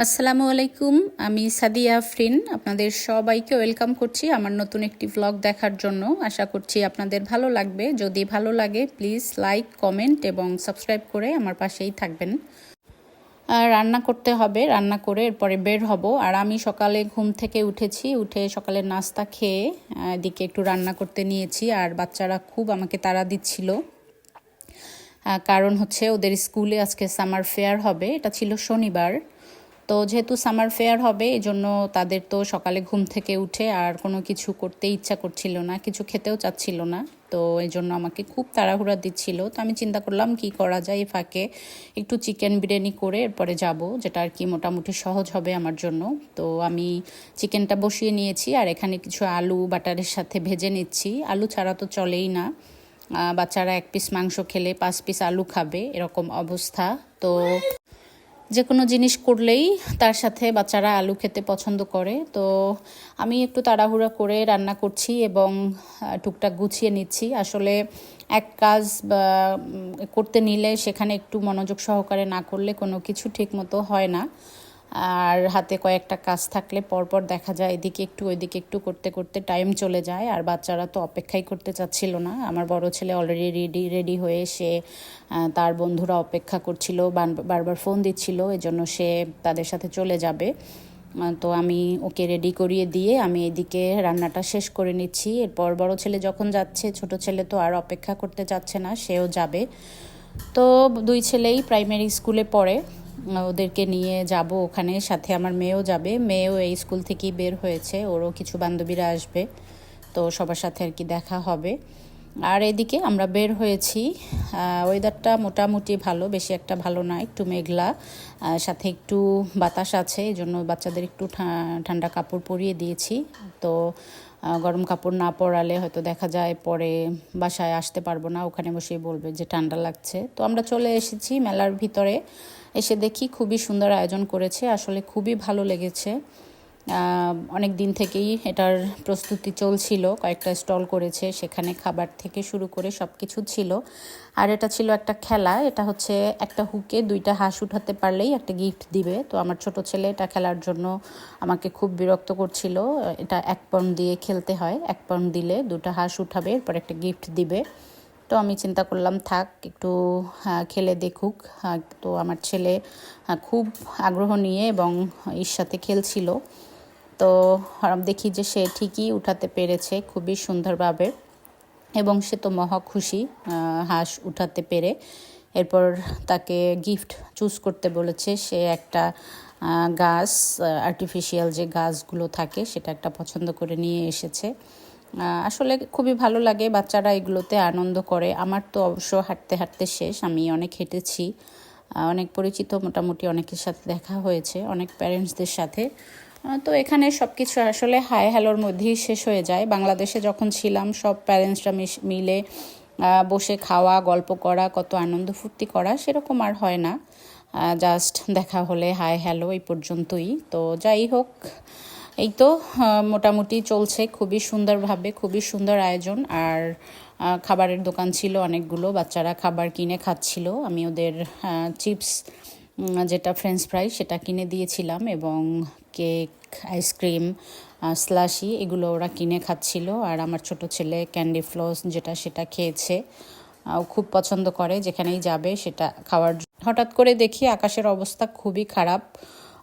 আসসালামু আলাইকুম। আমি সাদিয়া আফরিন আপনাদের সবাইকে ওয়েলকাম করছি আমার নতুন একটি ভ্লগ দেখার জন্য। আশা করছি আপনাদের ভালো লাগবে। যদি ভালো লাগে প্লিজ লাইক, কমেন্ট এবং সাবস্ক্রাইব করে আমার পাশেই থাকবেন। রান্না করতে হবে, রান্না করে এরপরে বের হব। আর আমি সকালে ঘুম থেকে উঠে সকালের নাস্তা খেয়ে এদিকে একটু রান্না করতে নিয়েছি। আর বাচ্চারা খুব আমাকে তাড়া দিচ্ছিল, কারণ হচ্ছে ওদের স্কুলে আজকে সামার ফেয়ার হবে। এটা ছিল শনিবার, তো যেহেতু সামার ফেয়ার হবে এই জন্য তাদের তো সকালে ঘুম থেকে উঠে আর কোনো কিছু করতে ইচ্ছা করছিল না, কিছু খেতেও চাচ্ছিল না। তো এই জন্য আমাকে খুব তাড়াহুড়া দিচ্ছিল। তো আমি চিন্তা করলাম কি করা যায়, এই ফাঁকে একটু চিকেন বিরিয়ানি করে এরপরে যাব, যেটা আর কি মোটামুটি সহজ হবে আমার জন্য। তো আমি চিকেনটা বসিয়ে নিয়েছি আর এখানে কিছু আলু বাটারের সাথে ভেজে নিচ্ছি। আলু ছাড়া তো চলেই না, বাচ্চারা 1 পিস মাংস খেলে 5 পিস আলু খাবে, এরকম অবস্থা। তো যে কোনো জিনিস করলেই তার সাথে বাচ্চারা আলু খেতে পছন্দ করে। তো আমি একটু তাড়াহুড়া করে রান্না করছি এবং টুকটাক গুছিয়ে নিচ্ছি। আসলে এক কাজ করতে নিলে সেখানে একটু মনোযোগ সহকারে না করলে কোনো কিছু ঠিকমতো হয় না। আর হাতে কয়েকটা কাজ থাকলে পরপর দেখা যায় এদিকে একটু ওইদিকে একটু করতে করতে টাইম চলে যায়। আর বাচ্চারা তো অপেক্ষাই করতে চাচ্ছিল না। আমার বড় ছেলে অলরেডি রেডি হয়ে সে তার বন্ধুরা অপেক্ষা করছিল, বারবার ফোন দিচ্ছিল, এজন্য সে তাদের সাথে চলে যাবে। তো আমি ওকে রেডি করিয়ে দিয়ে আমি এদিকে রান্নাটা শেষ করে নিচ্ছি। এরপর বড় ছেলে যখন যাচ্ছে, ছোট ছেলে তো আর অপেক্ষা করতে চাচ্ছে না, সেও যাবে। তো 2 ছেলেই প্রাইমারি স্কুলে পড়ে, ওদেরকে নিয়ে যাব ওখানে। সাথে আমার মেয়েও যাবে, মেয়েও এই স্কুল থেকেই বের হয়েছে, ওরও কিছু বান্ধবীরা আসবে, তো সবার সাথে আর কি দেখা হবে। আর এদিকে আমরা বের হয়েছি। ওয়েদারটা মোটামুটি ভালো, বেশি একটা ভালো না, একটু মেঘলা, সাথে একটু বাতাস আছে, এই জন্য বাচ্চাদের একটু ঠান্ডা কাপড় পরিয়ে দিয়েছি। তো গরম কাপড় না পরালে হয়তো দেখা যায় পরে বাসায় আসতে পারবো না, ওখানে বসেই বলবে যে ঠান্ডা লাগছে। তো আমরা চলে এসেছি মেলার ভিতরে। এসে দেখি খুবই সুন্দর আয়োজন করেছে, আসলে খুবই ভালো লেগেছে। অনেক দিন থেকেই এটার প্রস্তুতি চলছিল, কয়েকটা স্টল করেছে, সেখানে খাবার থেকে শুরু করে সব কিছু ছিল। আর এটা ছিল একটা খেলা, এটা হচ্ছে একটা হুকে 2টা হাঁস উঠাতে পারলেই একটা গিফট দিবে। তো আমার ছোট ছেলে এটা খেলার জন্য আমাকে খুব বিরক্ত করছিল। এটা 1 পাউন্ড দিয়ে খেলতে হয়, 1 পাউন্ড দিলে 2টা হাঁস উঠাবে, এরপর একটা গিফট দিবে। তো আমি চিন্তা করলাম থাক একটু খেলে দেখুক। তো আমার ছেলে খুব আগ্রহ নিয়ে এবং এর সাথে খেলছিল। তো দেখি যে সে ঠিকই উঠাতে পেরেছে খুবই সুন্দরভাবে, এবং সে তো মহা খুশি হাঁস উঠাতে পেরে। এরপর তাকে গিফট চুজ করতে বলেছে, সে একটা গাছ, আর্টিফিশিয়াল যে গাছগুলো থাকে সেটা একটা পছন্দ করে নিয়ে এসেছে। আসলে খুবই ভালো লাগে, বাচ্চারা এগুলোতে আনন্দ করে। আমার তো অবশ্য হাঁটতে হাঁটতে শেষ, আমি অনেক হেঁটেছি, অনেক পরিচিত মোটামুটি অনেকের সাথে দেখা হয়েছে, অনেক প্যারেন্টসদের সাথে। তো এখানে সব কিছু আসলে হাই হ্যালোর মধ্যেই শেষ হয়ে যায়। বাংলাদেশে যখন ছিলাম সব প্যারেন্টসরা মিলে বসে খাওয়া, গল্প করা, কত আনন্দ ফুর্তি করা, সেরকম আর হয় না। জাস্ট দেখা হলে হাই হ্যালো, এই পর্যন্তই। তো যাই হোক, এই তো মোটামুটি চলছে খুবই সুন্দরভাবে, খুবই সুন্দর আয়োজন। আর খাবারের দোকান ছিল অনেকগুলো, বাচ্চারা খাবার কিনে খাচ্ছিল। আমি ওদের চিপস, যেটা ফ্রেঞ্চ ফ্রাই, সেটা কিনে দিয়েছিলাম, এবং কেক, আইসক্রিম, স্লাশি, এগুলো ওরা কিনে খাচ্ছিল। আর আমার ছোট ছেলে ক্যান্ডি ফ্লস যেটা, সেটা খেয়েছে। ও খুব পছন্দ করে, যেখানেই যাবে সেটা খাওয়ার। হঠাৎ করে দেখি আকাশের অবস্থা খুবই খারাপ,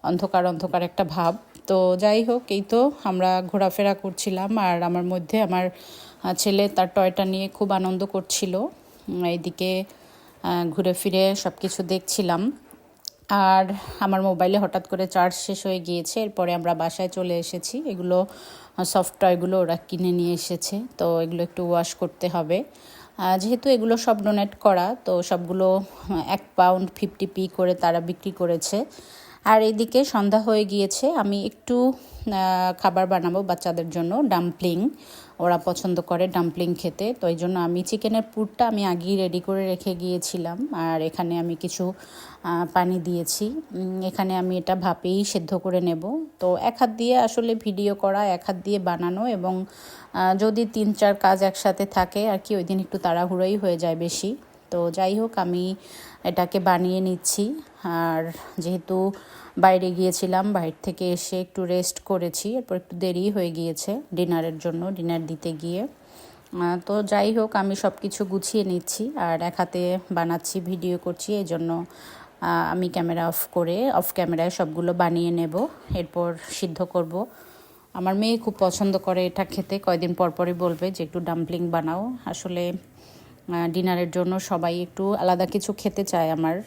অন্ধকার অন্ধকার একটা ভাব। তো যাই হোক, এই তো আমরা ঘোরাফেরা করছিলাম, আর আমার মধ্যে আমার ছেলে তার টয়টা নিয়ে খুব আনন্দ করছিল। এইদিকে ঘুরে ফিরে সব কিছু দেখছিলাম। আর আমার মোবাইলে হঠাৎ করে চার্জ শেষ হয়ে গিয়েছে, এরপরে আমরা বাসায় চলে এসেছি। এগুলো সফট টয়গুলো ওরা কিনে নিয়ে এসেছে, তো এগুলো একটু ওয়াশ করতে হবে। যেহেতু এগুলো সব ডোনেট করা, তো সবগুলো 1 পাউন্ড 50p করে তারা বিক্রি করেছে। আর এদিকে সন্ধ্যা হয়ে গিয়েছে, আমি একটু খাবার বানাবো বাচ্চাদের জন্য, ডাম্পলিং, ওরা পছন্দ করে ডাম্পলিং খেতে। তো এই জন্য আমি চিকেনের পুরটা আমি আগেই রেডি করে রেখে গিয়েছিলাম। আর এখানে আমি কিছু পানি দিয়েছি, এখানে আমি এটা ভাপেই সেদ্ধ করে নেব। তো এক হাত দিয়ে আসলে ভিডিও করা, এক হাত দিয়ে বানানো, এবং যদি 3-4 কাজ একসাথে থাকে আর কি, ওই দিন একটু তাড়াহুড়োই হয়ে যায় বেশি। তো যাই হোক, আমি এটাকে বানিয়ে নিচ্ছি। আর যেহেতু বাইরে গিয়েছিলাম, বাইরে থেকে এসে একটু রেস্ট করেছি, এরপর একটু দেরি হয়ে গিয়েছে ডিনারের জন্য, ডিনার দিতে গিয়ে। তো যাই হোক, আমি সব কিছু গুছিয়ে নিচ্ছি আর এক হাতে বানাচ্ছি, ভিডিও করছি, এই জন্য আমি ক্যামেরা অফ ক্যামেরায় সবগুলো বানিয়ে নেব, এরপর সিদ্ধ করব। আমার মেয়ে খুব পছন্দ করে এটা খেতে, কয়দিন পর পরই বলবে যে একটু ডাম্পলিং বানাও। আসলে ডিনারের জন্য সবাই একটু আলাদা কিছু খেতে চায় আমার।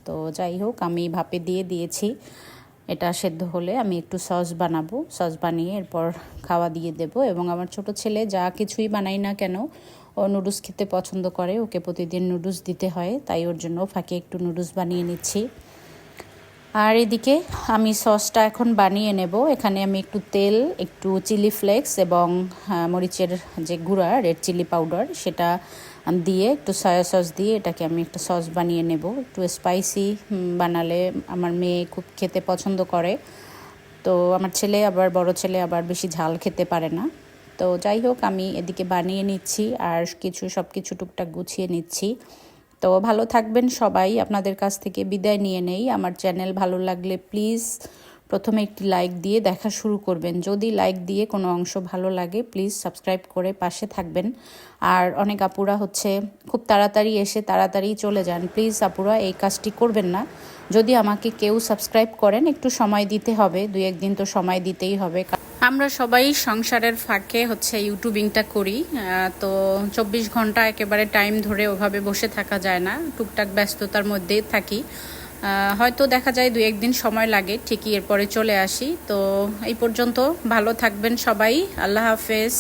তো যাই হোক, আমি ভাপে দিয়ে দিয়েছি, এটা সেদ্ধ হলে আমি একটু সস বানাবো, সস বানিয়ে এরপর খাওয়া দিয়ে দেব। এবং আমার ছোট ছেলে যা কিছুই বানাই না কেন, ও নুডলস খেতে পছন্দ করে, ওকে প্রতিদিন নুডলস দিতে হয়, তাই ওর জন্য ফাঁকে একটু নুডলস বানিয়ে নিচ্ছি। আর এদিকে আমি সসটা এখন বানিয়ে নেব। এখানে আমি একটু তেল, একটু চিলি ফ্লেক্স এবং মরিচের যে গুঁড়া, রেড চিলি পাউডার, সেটা দিয়ে একটু সয়া সস দিয়ে এটাকে আমি একটা সস বানিয়ে নেব। একটু স্পাইসি বানালে আমার মেয়ে খুব খেতে পছন্দ করে। তো আমার বড় ছেলে আবার বেশি ঝাল খেতে পারে না। তো যাই হোক, আমি এদিকে বানিয়ে নিচ্ছি আর সব কিছু টুকটাক গুছিয়ে নিচ্ছি। তো ভালো থাকবেন সবাই, আপনাদের কাছ থেকে বিদায় নিয়ে নেই। আমার চ্যানেল ভালো লাগলে প্লিজ প্রথমে একটি লাইক দিয়ে দেখা শুরু করবেন। যদি লাইক দিয়ে কোনো অংশ ভালো লাগে প্লিজ সাবস্ক্রাইব করে পাশে থাকবেন। আর অনেক আপুরা খুব তাড়াতাড়ি এসে তাড়াতাড়ি চলে যান, প্লিজ আপুরা এই কাজটি করবেন না। যদি আমাকে কেউ সাবস্ক্রাইব করেন, একটু সময় দিতে হবে, 2-1 দিন তো সময় দিতেই হবে। আমরা সবাই সংসারের ফাঁকে ইউটিউবিংটা করি, তো 24 ঘন্টা একেবারে টাইম ধরে ওভাবে বসে থাকা যায় না, টুকটাক ব্যস্ততার মধ্যেই থাকি। হয়তো দেখা যায় 2-1 দিন সময় লাগে, ঠিকই এরপরে চলে আসি। তো এই পর্যন্ত, ভালো থাকবেন সবাই, আল্লাহ হাফেজ।